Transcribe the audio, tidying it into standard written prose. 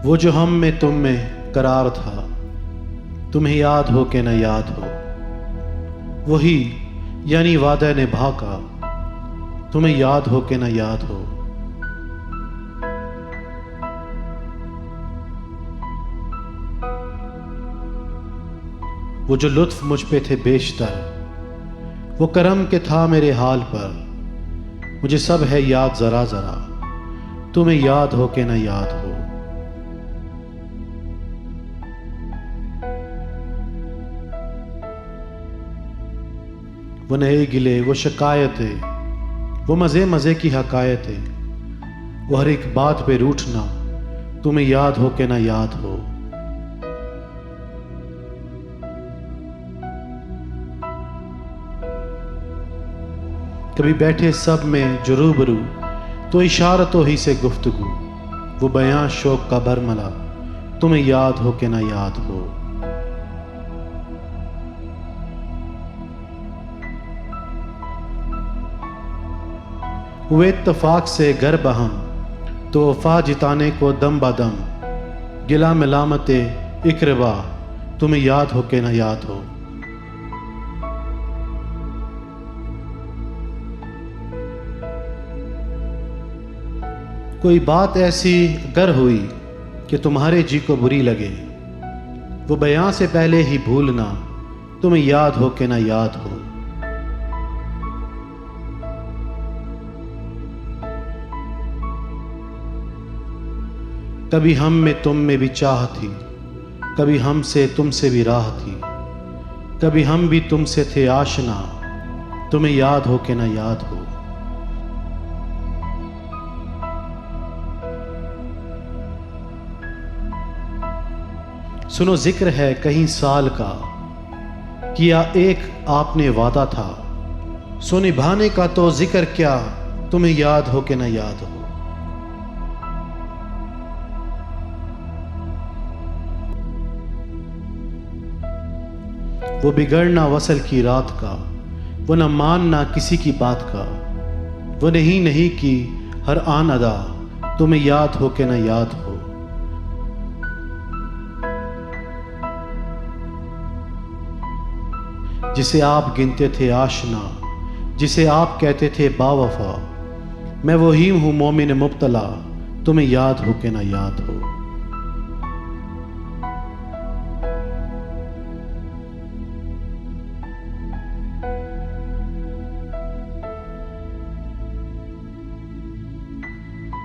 वो जो हम में तुम में करार था, तुम्हें याद हो कि न याद हो, वही यानी वादा निभा का, तुम्हें याद हो कि न याद हो। वो जो लुत्फ मुझ पे थे बेशतर, वो करम के था मेरे हाल पर, मुझे सब है याद जरा जरा, तुम्हें याद हो कि न याद हो। वो नए गिले, वो शिकायतें, वो मज़े मज़े की हकायतें, वो हर एक बात पे रूठना, तुम्हें याद हो कि न याद हो। कभी बैठे सब में जो रूबरू, तो इशारतों ही से गुफ्तगू, वो बयां शौक का बरमला, तुम्हें याद हो कि न याद हो। हुए इत्तफाक से घर बहम, तो वफा जिताने को दम बदम, गिला मिलामते इकरबा, तुम्हें याद हो कि न याद हो। कोई बात ऐसी अगर हुई कि तुम्हारे जी को बुरी लगे, वो बयां से पहले ही भूलना, तुम्हें याद हो कि न याद हो। कभी हम में तुम में भी चाह थी, कभी हमसे तुमसे भी राह थी, कभी हम भी तुमसे थे आशना, तुम्हें याद हो कि न याद हो। सुनो जिक्र है कहीं साल का, किया एक आपने वादा था, सो निभाने का तो जिक्र क्या, तुम्हें याद हो कि न याद हो। वो बिगड़ना वसल की रात का, वो न मानना किसी की बात का, वो नहीं की हर आन अदा, तुम्हें याद हो कि न याद हो। जिसे आप गिनते थे आशना, जिसे आप कहते थे बावफा, मैं वही हूं मोमिन मुब्तला, तुम्हें याद हो कि न याद हो।